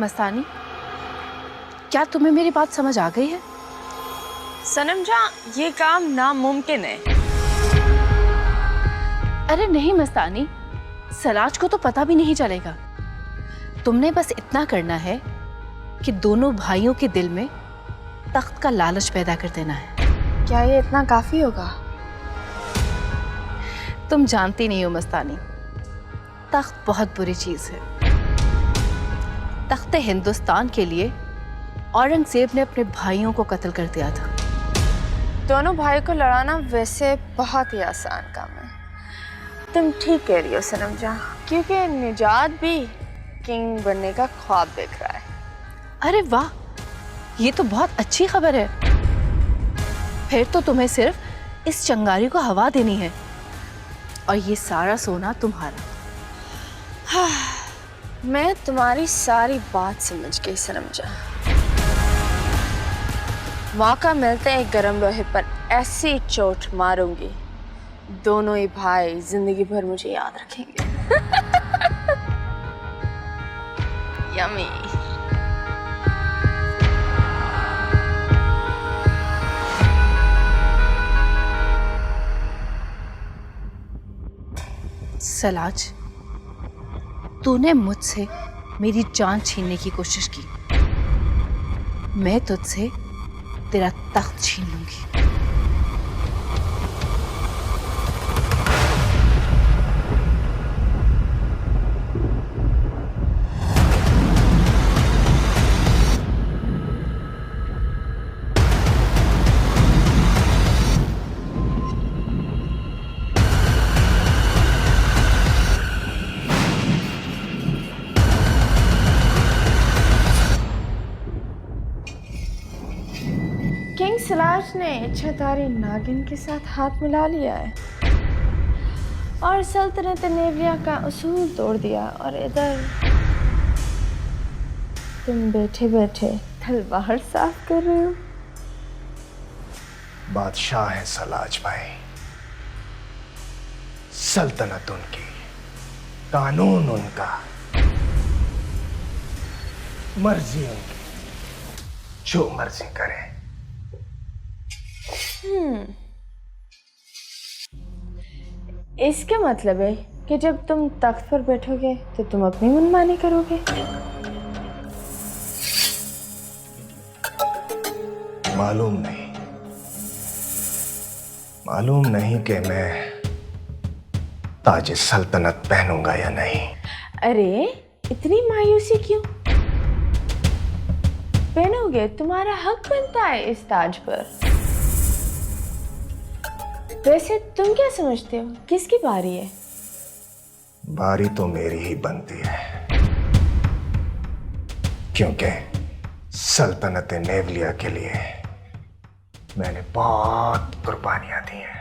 मस्तानी, क्या तुम्हें मेरी बात समझ आ गई है? सनम जान, ये काम नामुमकिन है। अरे नहीं मस्तानी, सलाज को तो पता भी नहीं चलेगा। तुमने बस इतना करना है कि दोनों भाइयों के दिल में तख्त का लालच पैदा कर देना है। क्या ये इतना काफी होगा? तुम जानती नहीं हो मस्तानी, तख्त बहुत बुरी चीज है। तख्ते हिंदुस्तान के लिए औरंगजेब ने अपने भाइयों को कत्ल कर दिया था। दोनों भाई को लड़ाना वैसे बहुत ही आसान काम है। तुम ठीक कह रही हो सनम जान, क्योंकि निजात भी किंग बनने का ख्वाब देख रहा है। अरे वाह, ये तो बहुत अच्छी खबर है। फिर तो तुम्हें सिर्फ इस चंगारी को हवा देनी है और ये सारा सोना तुम्हारा। हाँ, मैं तुम्हारी सारी बात समझ गई सनम जान। मौका मिलते ही गरम लोहे पर ऐसी चोट मारूंगी, दोनों ही भाई जिंदगी भर मुझे याद रखेंगे। यम्मी। सलाज, तूने मुझसे मेरी जान छीनने की कोशिश की, मैं तुझसे तेरा तख्त छीन लूंगी। किंग सलाज ने इच्छाधारी नागिन के साथ हाथ मिला लिया है और सल्तनत नेवलिया का उसूल तोड़ दिया, और इधर तुम बैठे बैठे तलवार साफ कर रहे हो। बादशाह है सलाज भाई, सल्तनत उनकी, कानून उनका, मर्जी उनकी, जो मर्जी करे। इसके मतलब है कि जब तुम तख्त पर बैठोगे तो तुम अपनी मनमानी करोगे। मालूम नहीं कि मैं ताज सल्तनत पहनूंगा या नहीं। अरे इतनी मायूसी क्यों? पहनोगे, तुम्हारा हक बनता है इस ताज पर। वैसे तुम क्या समझते हो, किसकी बारी है? बारी तो मेरी ही बनती है, क्योंकि सल्तनत नेवलिया के लिए मैंने बहुत कुर्बानियां दी हैं।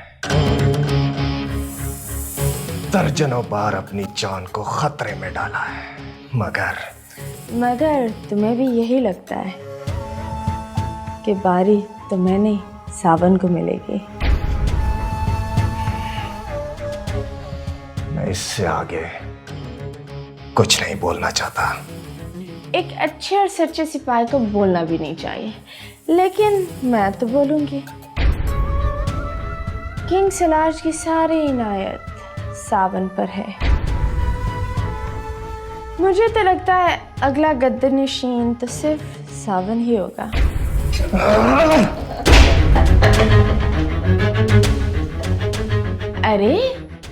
दर्जनों बार अपनी जान को खतरे में डाला है, मगर तुम्हें भी यही लगता है कि बारी तो मैंने सावन को मिलेगी। मैं इससे आगे कुछ नहीं बोलना चाहता। एक अच्छे और सच्चे सिपाही को बोलना भी नहीं चाहिए, लेकिन मैं तो बोलूंगी। किंग सलाज की सारी इनायत सावन पर है। मुझे तो लगता है अगला गद्दी नशीन तो सिर्फ सावन ही होगा। अरे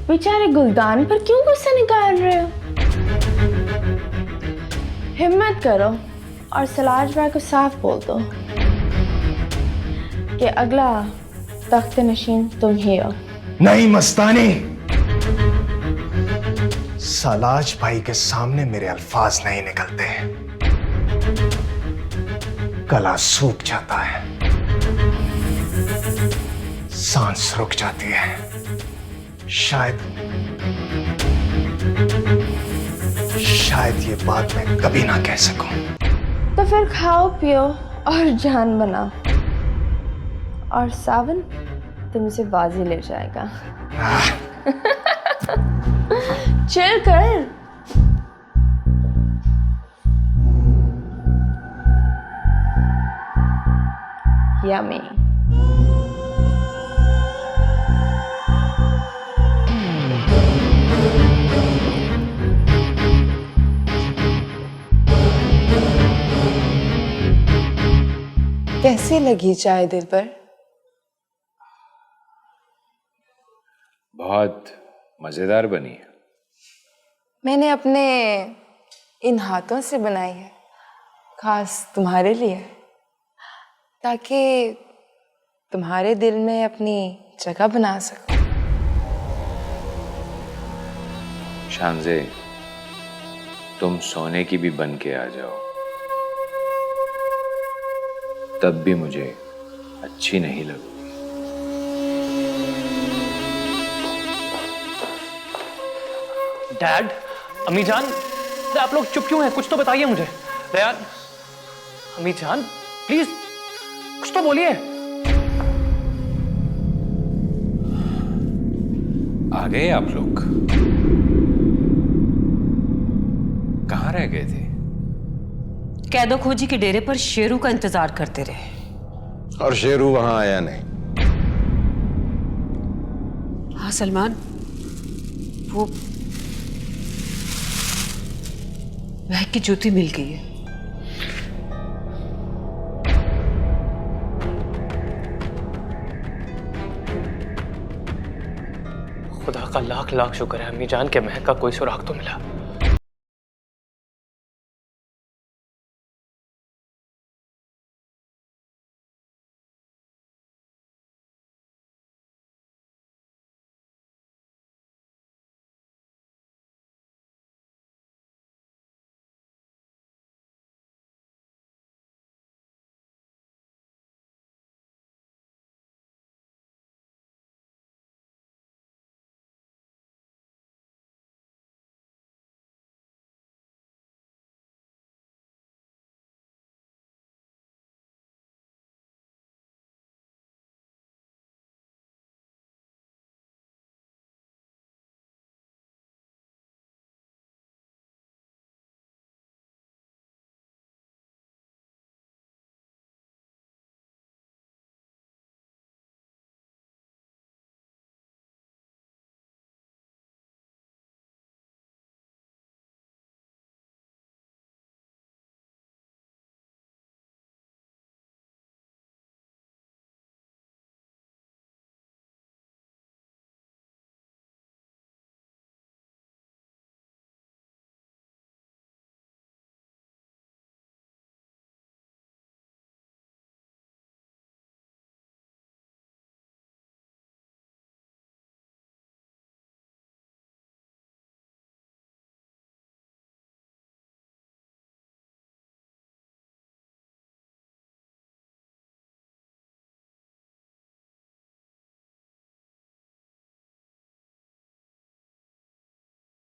बेचारे गुलदान पर क्यों गुस्सा निकाल रहे हो? हिम्मत करो और सलाज भाई को साफ बोल दो कि अगला तख्त नशीन तुम ही हो। नहीं मस्तानी, सलाज भाई के सामने मेरे अल्फाज नहीं निकलते, गला सूख जाता है, सांस रुक जाती है। शायद ये बात मैं कभी ना कह सकूं। तो फिर खाओ पियो और जान बनाओ, और सावन तुमसे बाजी ले जाएगा। चल कर। यमी। कैसी लगी चाय दिल पर? बहुत मजेदार बनी है। मैंने अपने इन हाथों से बनाई है, खास तुम्हारे लिए, ताकि तुम्हारे दिल में अपनी जगह बना सकूं। शांजे, तुम सोने की भी बन के आ जाओ, तब भी मुझे अच्छी नहीं लगोगी। डैड, अम्मी जान, आप लोग चुप क्यों हैं? कुछ तो बताइए मुझे। रेयान, अम्मी जान, प्लीज कुछ तो बोलिए। आ गए आप लोग? कहाँ रह गए थे? कैदो खोजी के डेरे पर शेरू का इंतजार करते रहे। और शेरू वहां आया नहीं। हाँ सलमान, वो महक की जूती मिल गई है। खुदा का लाख लाख शुक्र है अम्मी जान के महक का कोई सुराग तो मिला।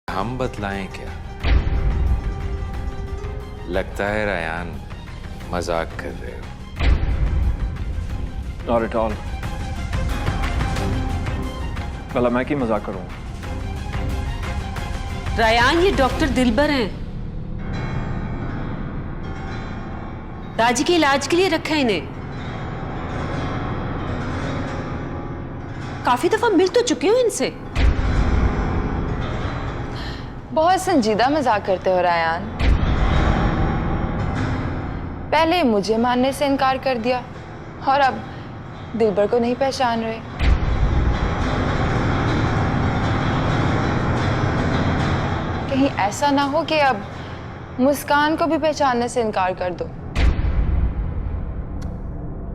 हम बतलाएं क्या? लगता है रायान मजाक कर रहे हो। Not at all. भला मैं क्यों मजाक करूंगा? रायान, ये डॉक्टर दिलबर हैं। दादी के इलाज के लिए रखा है इन्हें। काफी दफा मिल तो चुके हो इनसे। बहुत संजीदा मजाक करते हो रायान। पहले मुझे मानने से इनकार कर दिया और अब दिलबर को नहीं पहचान रहे। कहीं ऐसा ना हो कि अब मुस्कान को भी पहचानने से इनकार कर दो।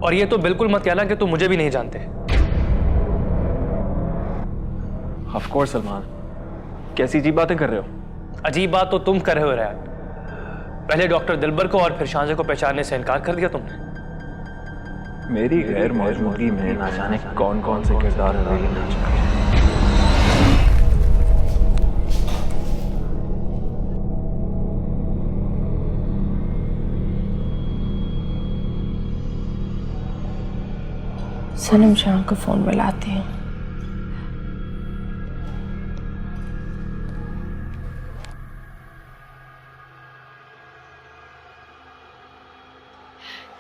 और ये तो बिल्कुल मत कहना कि तुम मुझे भी नहीं जानते। Of course सलमान, कैसी अजीब बातें कर रहे हो? अजीब बात तो तुम कर रहे हो रेयान। पहले डॉक्टर दिलबर को और फिर शांजे को पहचानने से इनकार कर दिया तुमने। मेरी गैर मौजूदगी में ना जाने कौन कौन से किरदार अदाई ना जाने। सनम शाह को फोन मिलाती हूँ।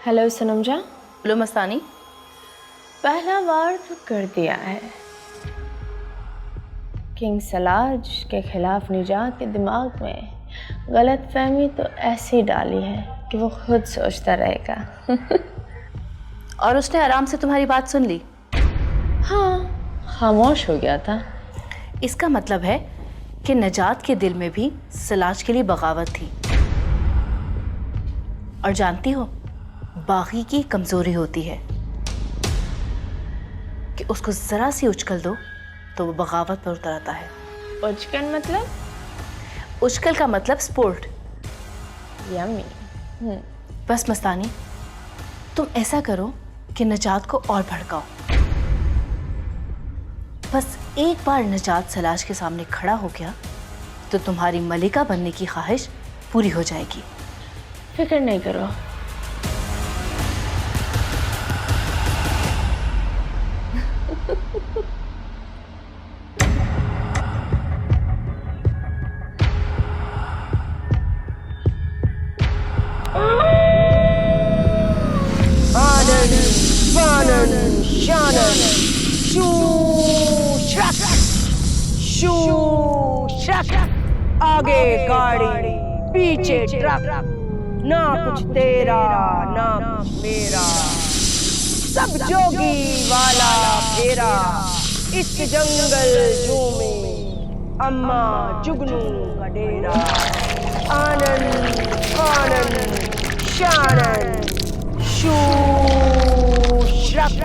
हेलो सनम जा। बोलो मस्तानी। पहला वार तो कर दिया है। किंग सलाज के खिलाफ निजात के दिमाग में गलतफहमी तो ऐसी डाली है कि वो खुद सोचता रहेगा। और उसने आराम से तुम्हारी बात सुन ली? हाँ, खामोश हो गया था। इसका मतलब है कि नजात के दिल में भी सलाज के लिए बगावत थी। और जानती हो, बागी की कमजोरी होती है कि उसको जरा सी उछल दो तो वो बगावत पर उतर आता है। उचकन मतलब? उछल का मतलब स्पोर्ट। यम्मी। बस मस्तानी, तुम ऐसा करो कि नजात को और भड़काओ। बस एक बार नजात सलाज के सामने खड़ा हो गया तो तुम्हारी मलिका बनने की ख्वाहिश पूरी हो जाएगी। फिक्र नहीं करो। आगे गाड़ी पीछे ट्रक, ना कुछ तेरा ना कुछ मेरा, सब जोगी वाला फेरा, इस जंगल झूमे अम्मा जुगनू का डेरा। आनंद आनंद शानन शू श्रक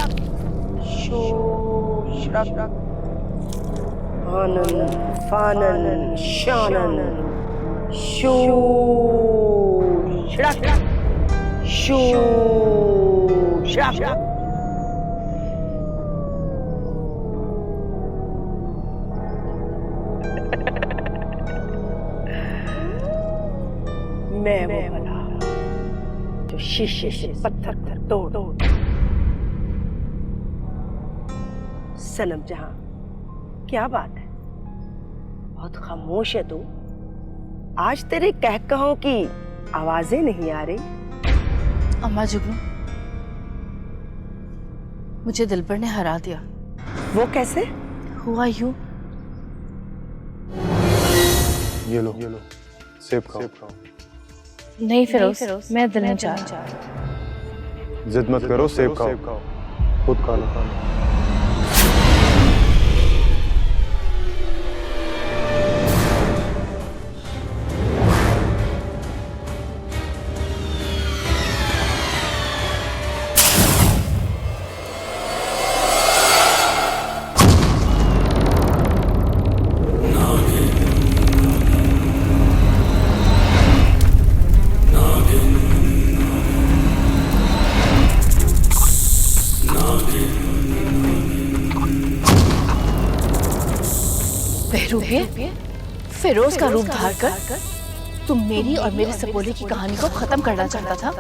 शू श्रक, आनंद फानन शानन शू श्रक शू श्रक। मैं वो भला जो शीशे से पत्थर तोड़। सनम जहां, क्या बात है, बहुत खामोश है तू। आज तेरे कहकहों की आवाजें नहीं आ रही। अम्मा जुगनू, मुझे दिलबर ने हरा दिया। वो कैसे? हुआ यूं, ये लो सेब खाओ। नहीं फिरोज, मैं दिल नहीं चाह रहा। जिद मत करो, सेब खाओ, खुद खा लो। फिरोज का रूप धार कर तुम मेरी और मेरे सपोले की कहानी को खत्म करना चाहता था।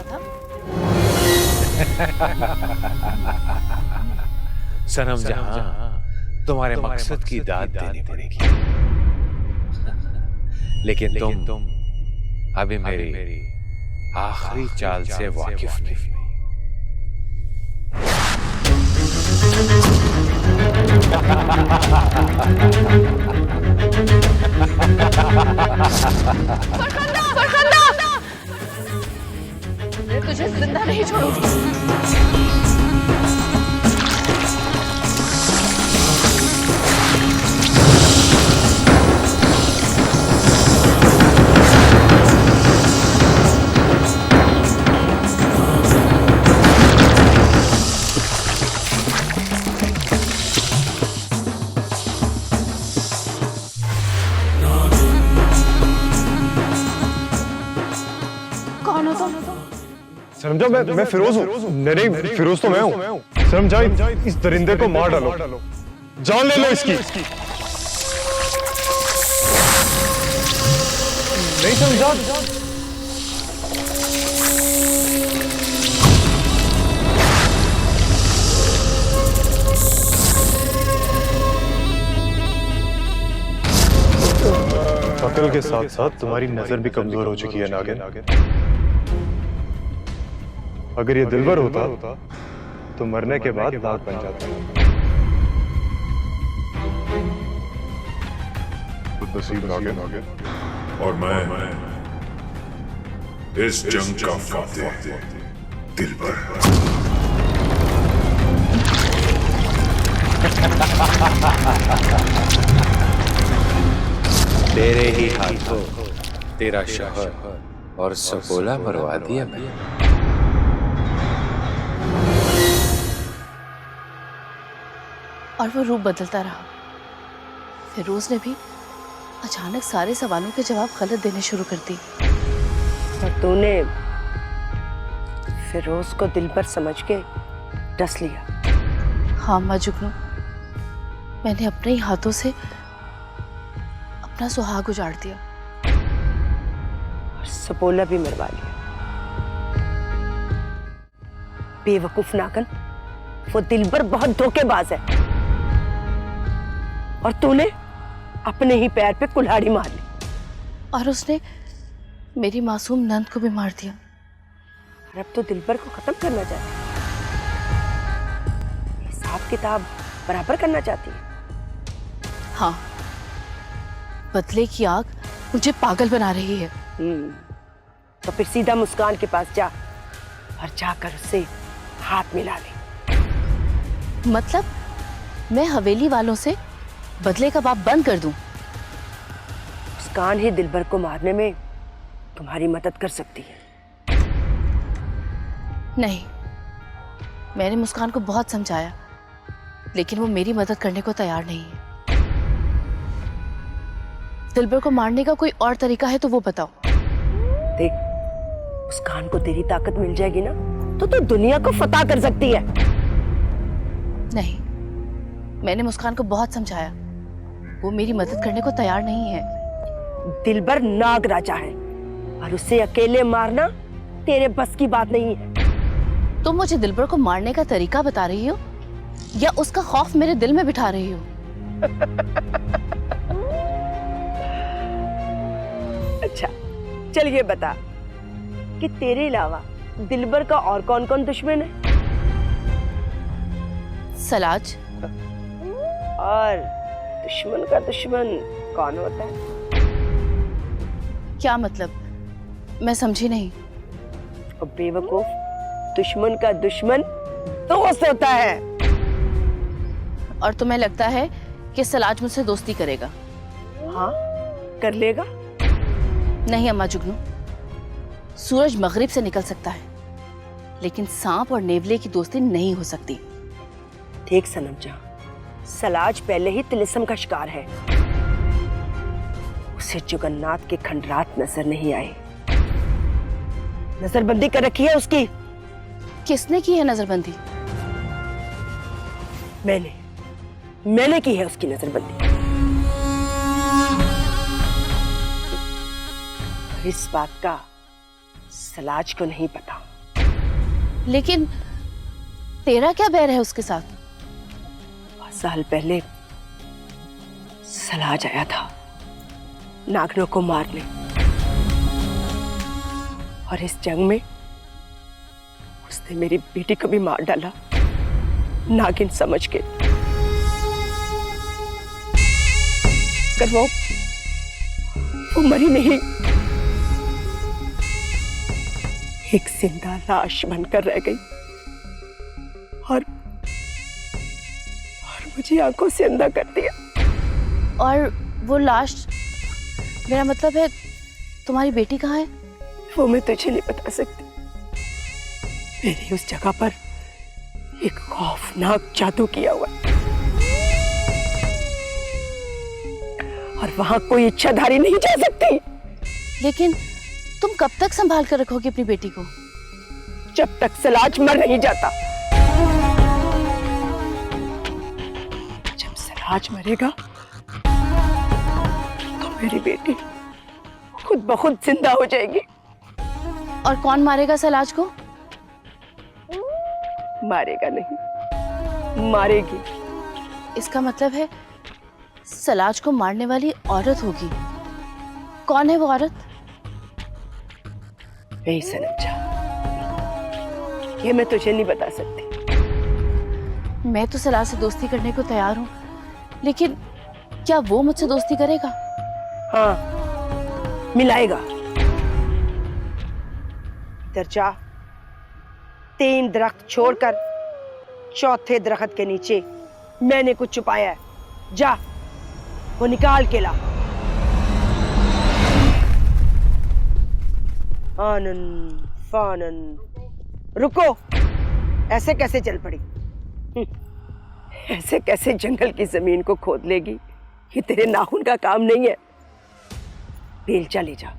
सनम जहां, तुम्हारे मकसद की दाद देनी पड़ेगी, लेकिन तुम अभी मेरी आखिरी चाल से वाकिफ नहीं। मैं तुझे जिंदा नहीं छोड़ूंगी। समझा, मैं फिरोज हूँ। नहीं, फिरोज तो मैं हूँ। समझा, इस दरिंदे को मार डालो, जान ले लो इसकी। नहीं समझा? अकल के साथ साथ तुम्हारी नजर भी कमजोर हो चुकी है नागिन। अगर ये दिलबर होता तो मरने के बाद दाग बन जाता है। खुद नसीब नागिन और मैं इस जंग का फातिह दिलबर। तेरे ही हाथों तेरा शहर और सपोला मरवा दिया मैंने। और वो रूप बदलता रहा। फिरोज ने भी अचानक सारे सवालों के जवाब गलत देने शुरू कर दिए। और तूने फिरोज को दिलबर समझ के डस लिया। हाँ माँ जुगनू, मैंने अपने ही हाथों से अपना सुहाग उजाड़ दिया। और सपोला भी मरवा लिया। बेवकूफ नागन, वो दिलबर बहुत धोखेबाज है। और तूने अपने ही पैर पे कुल्हाड़ी मार ली। और उसने मेरी मासूम नंद को भी मार दिया। और अब तो दिलबर को खत्म करना चाहती है, हिसाब किताब बराबर करना चाहती है। हाँ, बदले की आग मुझे पागल बना रही है। तो फिर सीधा मुस्कान के पास जा और जाकर उससे हाथ मिला ले। मतलब मैं हवेली वालों से बदले का बाप बंद कर दूं? मुस्कान ही दिलबर को मारने में तुम्हारी मदद कर सकती है। नहीं, मैंने मुस्कान को बहुत समझाया, लेकिन वो मेरी मदद करने को तैयार नहीं है। दिलबर को मारने का कोई और तरीका है तो वो बताओ। देख, मुस्कान को तेरी ताकत मिल जाएगी ना, तो तू दुनिया को फतह कर सकती है। नहीं, मैंने मुस्कान को बहुत समझाया, वो मेरी मदद करने को तैयार नहीं है। दिलबर नाग राजा है और उसे अकेले मारना तेरे बस की बात नहीं है। तुम मुझे दिलबर को मारने का तरीका बता रही हो या उसका खौफ मेरे दिल में बिठा रही हो? अच्छा, चल ये बता कि तेरे अलावा दिलबर का और कौन कौन दुश्मन है? सलाज। और दुश्मन का दुश्मन कौन होता है? क्या मतलब? मैं समझी नहीं। और बेवकूफ, दुश्मन का दुश्मन दोस्त होता है। और तुम्हें लगता है कि सलाज मुझसे दोस्ती करेगा? हाँ, कर लेगा। नहीं अम्मा जुगनू, सूरज मगरिब से निकल सकता है, लेकिन सांप और नेवले की दोस्ती नहीं हो सकती। देख सनम जहां, सलाज पहले ही तिलिस्म का शिकार है। उसे जुगन्नाथ के खंडरात नजर नहीं आए। नजरबंदी कर रखी है उसकी। किसने की है नजरबंदी? मैंने की है उसकी नजरबंदी। और इस बात का सलाज को नहीं पता। लेकिन तेरा क्या बैर है उसके साथ? 5 साल पहले सलाज आया था नागनों को मारने, और इस जंग में उसने मेरी बेटी को भी मार डाला, नागिन समझ के। कर वो मरी नहीं, एक जिंदा लाश बनकर रह गई और मुझे आंखों से अंधा कर दिया। और वो लाश, मेरा मतलब है तुम्हारी बेटी कहाँ है? वो मैं तुझे नहीं बता सकती। मैंने उस जगह पर एक खौफनाक जादू किया हुआ, और वहां कोई इच्छाधारी नहीं जा सकती। लेकिन तुम कब तक संभाल कर रखोगी अपनी बेटी को? जब तक सलाज मर नहीं जाता। जब सलाज मरेगा तो मेरी बेटी खुद ब खुद जिंदा हो जाएगी। और कौन मारेगा सलाज को? मारेगा नहीं, मारेगी। इसका मतलब है सलाज को मारने वाली औरत होगी। कौन है वो औरत? नहीं सनम जहां, ये मैं तुझे नहीं बता सकती। मैं तो सलाह से दोस्ती करने को तैयार हूँ, लेकिन क्या वो मुझसे दोस्ती करेगा? हाँ, मिलाएगा। इधर जा, 3 दरख्त छोड़कर चौथे दरख्त के नीचे मैंने कुछ छुपाया है, जा वो निकाल के ला। आनन फानन। रुको, ऐसे कैसे चल पड़ी? ऐसे कैसे जंगल की जमीन को खोद लेगी? ये तेरे नाखून का काम नहीं है। बेलचा ले जा।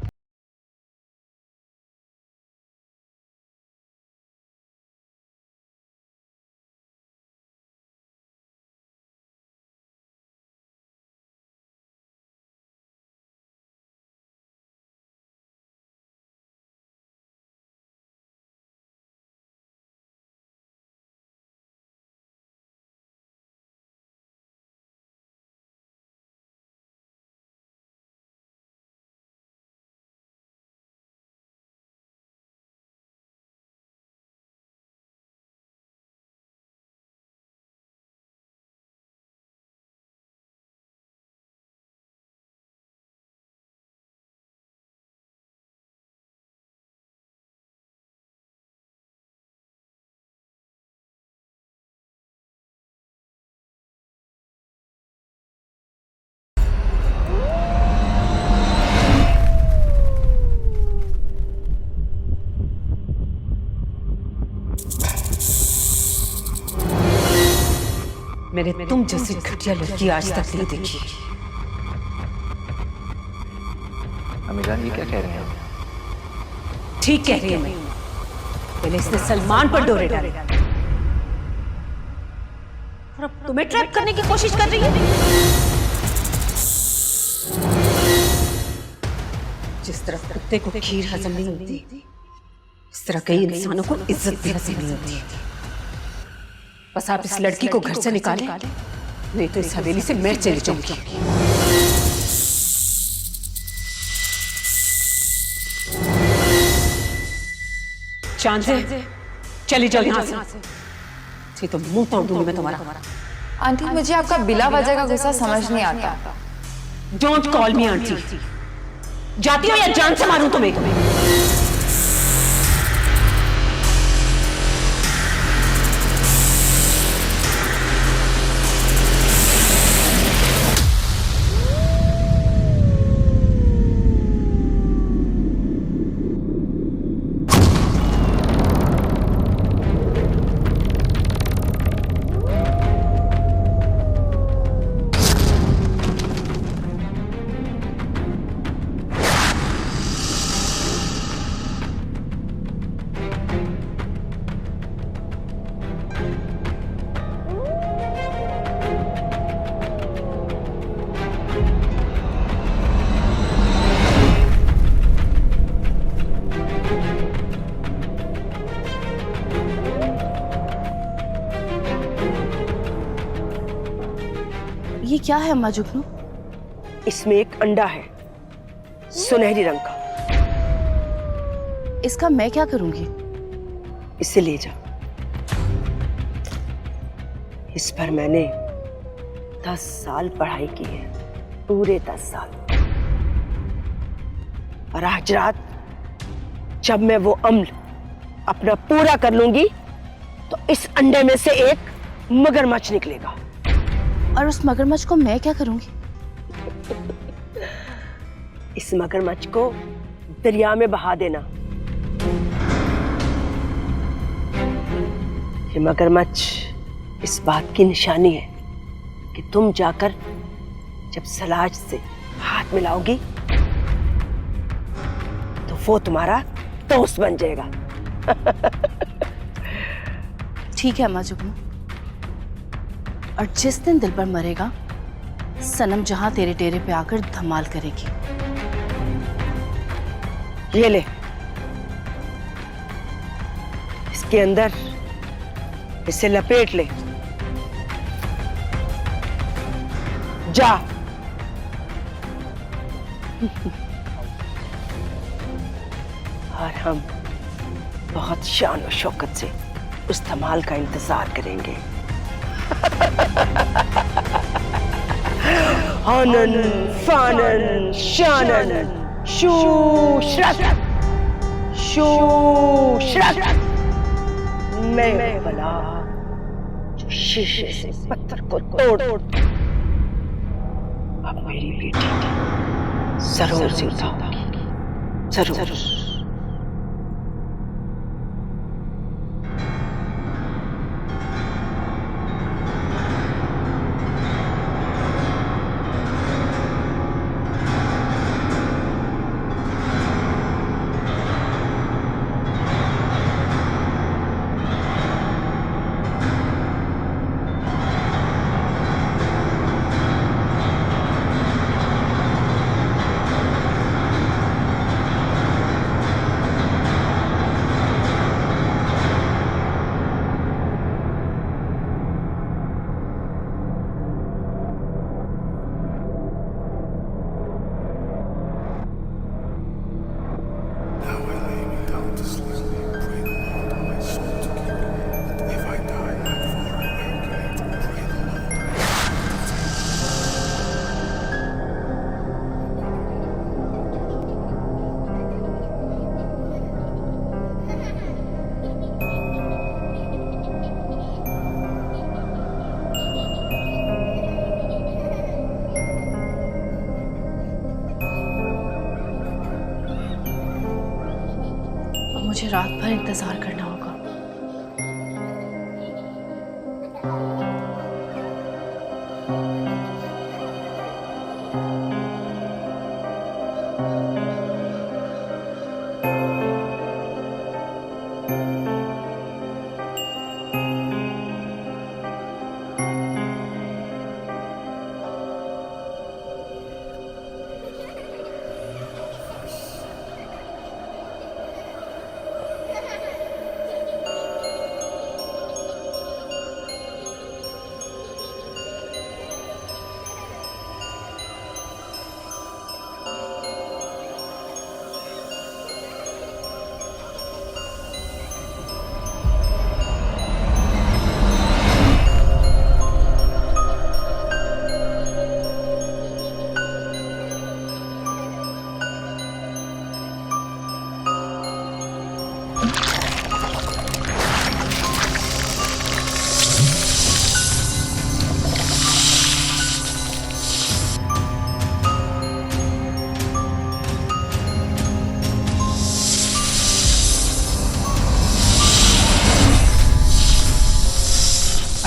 मैंने तुम जैसी घटिया लड़की आज तक नहीं देखी। अम्मी जान ये क्या कह रहे हैं? ठीक कह रही है मैं। पहले इसने सलमान पर डोरे डाले और अब तुम्हें ट्रैप करने की कोशिश कर रही है। जिस तरह कुत्ते को खीर हजम नहीं होती, इस तरह कई इंसानों को इज्जत भी हजम नहीं होती। बस आप इस लड़की को घर से निकालें, नहीं तो इस हवेली से मैं चली जाऊंगी। चांद से चली जाओ यहाँ से, तो मुंह तोड़ दूंगी मैं तुम्हारा। आंटी, मुझे आपका बिला वजह का गुस्सा समझ नहीं आता। Don't call me aunty. जाती हो या जान से मारूं तुम्हें? ये क्या है अम्मा जुगनू? इसमें एक अंडा है, सुनहरी रंग का। इसका मैं क्या करूंगी? इसे ले जा। इस पर मैंने 10 साल पढ़ाई की है, पूरे 10 साल। और आज रात जब मैं वो अम्ल अपना पूरा कर लूंगी तो इस अंडे में से एक मगरमच्छ निकलेगा। और उस मगरमच्छ को मैं क्या करूंगी? इस मगरमच्छ को दरिया में बहा देना। ये मगरमच्छ इस बात की निशानी है कि तुम जाकर जब सलाज से हाथ मिलाओगी तो वो तुम्हारा दोस्त बन जाएगा। ठीक है अम्मा जुगनू, और जिस दिन दिलबर मरेगा, सनम जहां तेरे डेरे पे आकर धमाल करेगी। ये ले, इसके अंदर इसे लपेट ले। जा। और हम बहुत शान और शौकत से उस धमाल का इंतजार करेंगे। हानन फानन शानन शूश्रत शूश्रत। मैं हूं बला जो शीशे से पत्थर को तोड़ अब मेरी बेटी जरूर जिंदा होगी, जरूर। मुझे रात भर इंतजार करना होगा।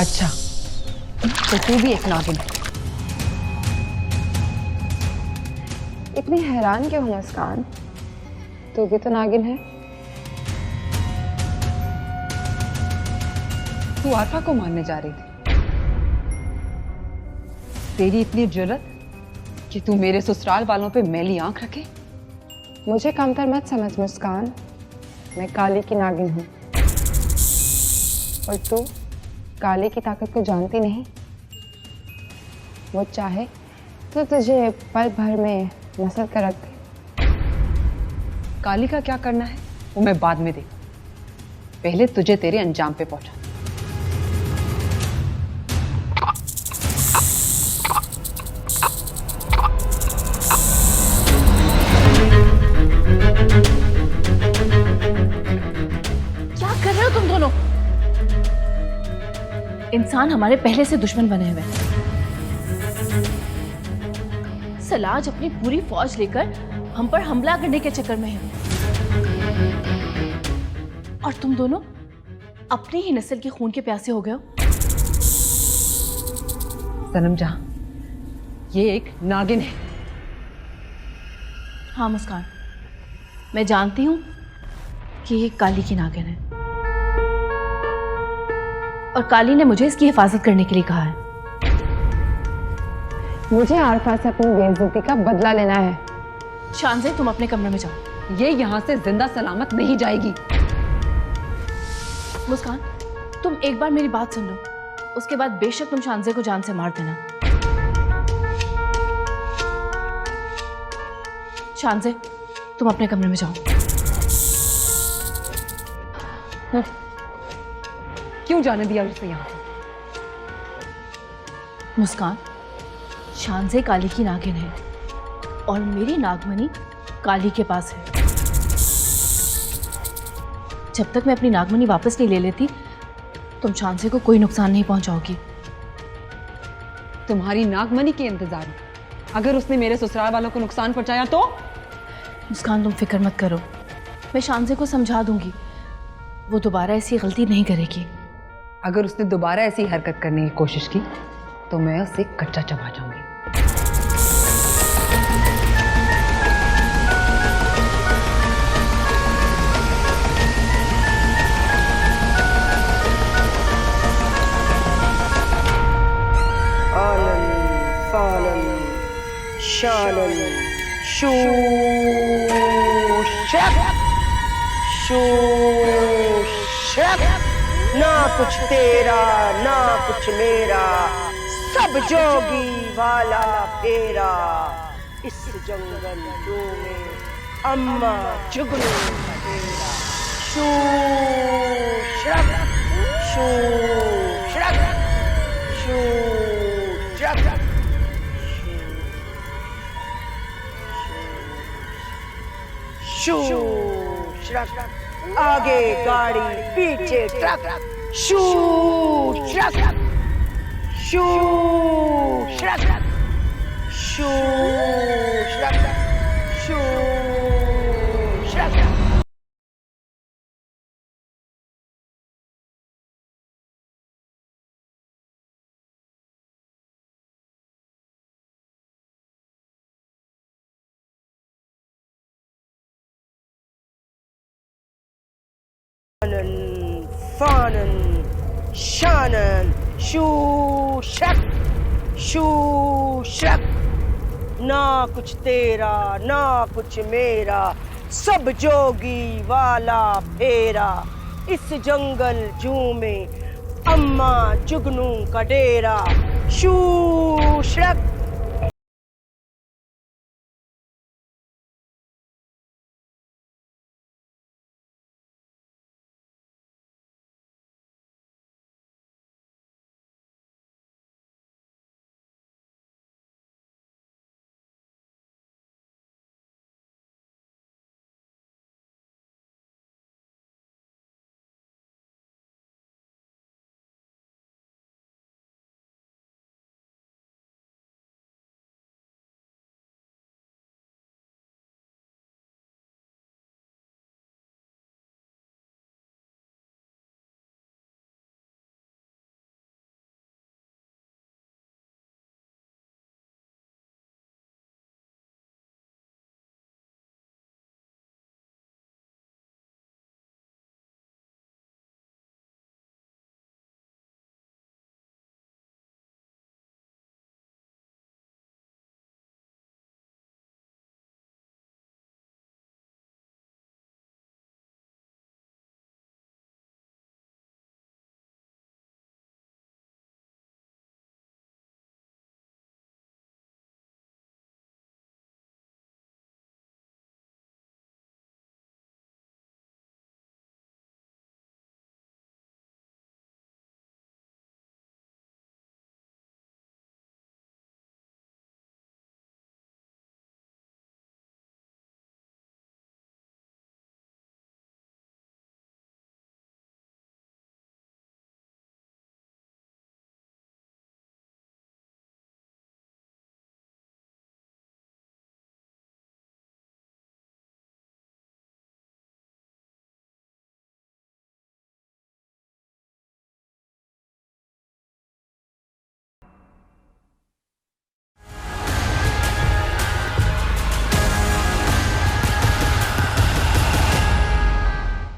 अच्छा, तो तू भी एक नागिन है। इतनी हैरान क्यों हो मुस्कान? तू भी तो नागिन है। तू आरफा को मारने जा रही थी। तेरी इतनी जुर्रत कि तू मेरे ससुराल वालों पे मैली आंख रखे। मुझे कमतर मत समझ मुस्कान, मैं काली की नागिन हूँ और तू काली की ताकत को जानती नहीं। वो चाहे तो तुझे पल भर में नस्ल कर रख दे। काली का क्या करना है वो मैं बाद में देखूं, पहले तुझे तेरे अंजाम पे पहुंचा। क्या कर रहे हो तुम दोनों? इंसान हमारे पहले से दुश्मन बने हुए हैं। सलाज अपनी पूरी फौज लेकर हम पर हमला करने के चक्कर में है और तुम दोनों अपनी ही नस्ल के खून के प्यासे हो गए हो। सनम जहां, ये एक नागिन है। हाँ मुस्कान, मैं जानती हूं कि ये काली की नागिन है और काली ने मुझे इसकी हिफाजत करने के लिए कहा है। मुझे आरफा से अपनी बेइज्जती का बदला लेना है। शानज़े, तुम अपने कमरे में जाओ। ये यहाँ से जिंदा सलामत नहीं जाएगी। मुस्कान, तुम एक बार मेरी बात सुन लो, उसके बाद बेशक तुम शानज़े को जान से मार देना। शानज़े, तुम अपने कमरे में जाओ। क्यों जाने दिया उसे यहाँ? मुस्कान, शानजे काली की नागिन है और मेरी नागमणि काली के पास है। जब तक मैं अपनी नागमणि वापस नहीं ले लेती तुम शानजे को कोई नुकसान नहीं पहुंचाओगी। तुम्हारी नागमणि के इंतजार में अगर उसने मेरे ससुराल वालों को नुकसान पहुंचाया तो? मुस्कान तुम फिक्र मत करो, मैं शानजे को समझा दूंगी, वो दोबारा ऐसी गलती नहीं करेगी। अगर उसने दोबारा ऐसी हरकत करने की कोशिश की तो मैं उसे कच्चा चबा जाऊंगी। आनंद फानंद शानंद शू शक ना कुछ तेरा ना कुछ मेरा, सब जोगी वाला फेरा। इस जंगल में अम्मा जुगनू का डेरा। शू शक शू शक शू शक शू शक। आगे गाड़ी पीछे ट्रक। शू शक शू शक शू शक शू शक। आनंद फानंद शानंद शू शक शू शक। ना कुछ तेरा ना कुछ मेरा, सब जोगी वाला फेरा। इस जंगल जू में अम्मा जुगनू का डेरा। शू शक